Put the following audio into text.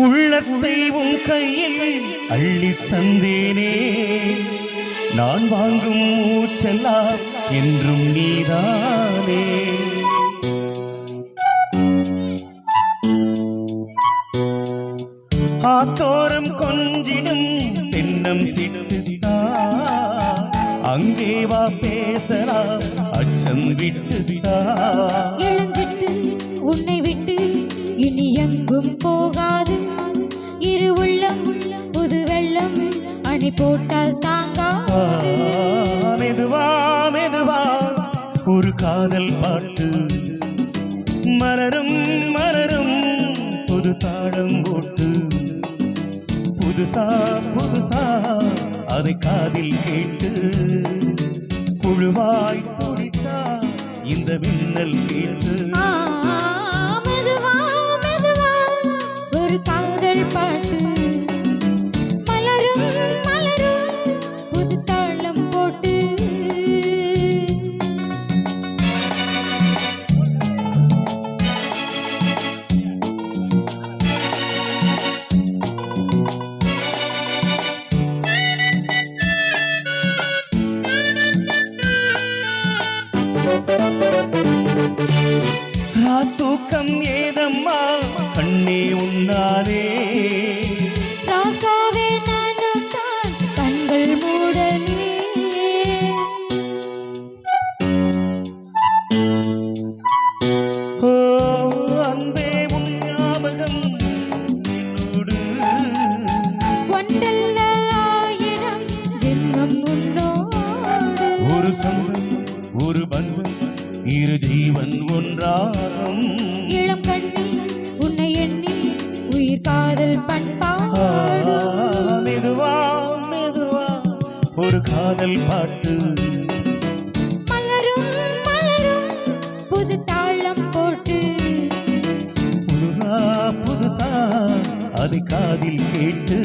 உள்ளத்தை உன் கையில் அள்ளி தந்தேனே, நான் வாங்கும் மூச்செல்லாம் என்றும் நீதானே. ஆத்தோரம் கொஞ்சிடும் தென்னம் சிட்டுதா, அங்கே வா பேசலாம் அச்சம் விட்டுதா. இளஞ்சிட்டு உன்னை விட்டு இனி எங்கும் போகாது, இரு உள்ளம் புது வெள்ளம் அணி போட்டால் தாங்காது. மெதுவா மெதுவா ஒரு காதல் பாட்டு மலரும் மலரும் புது தாளம் போட்டு, புதுசா புதுசா அதை காதில் கேட்டு புழுவாய் துடித்தா இந்த மின்னல் கேட்டு. மெதுவா மெதுவா ஒரு காதல் பாட்டு மலரும் மலரும் புது தாளம் போட்டு. தூக்கம் ஏதம்மா கண்ணே உன்னாலே, ராசாவே நானும் தான் கண்கள் மூடனே. ஓ அன்பே உன் ஞாபகம் என்னோடு, ஒன்றல்ல ஆயிரம் ஜென்மம் உன்னோடு. ஒரு சொந்தம் ஒரு பந்தம் இரு ஜீவன் ஒன்றாகும். இளம் கண்ணி உன்னை எண்ணி உயிர் காதல் பண்பாடும். மெதுவா மெதுவா ஒரு காதல் பாட்டு மலரும் மலரும் புது தாளம் போட்டு, புதுசா புதுசா அதை காதில் கேட்டு.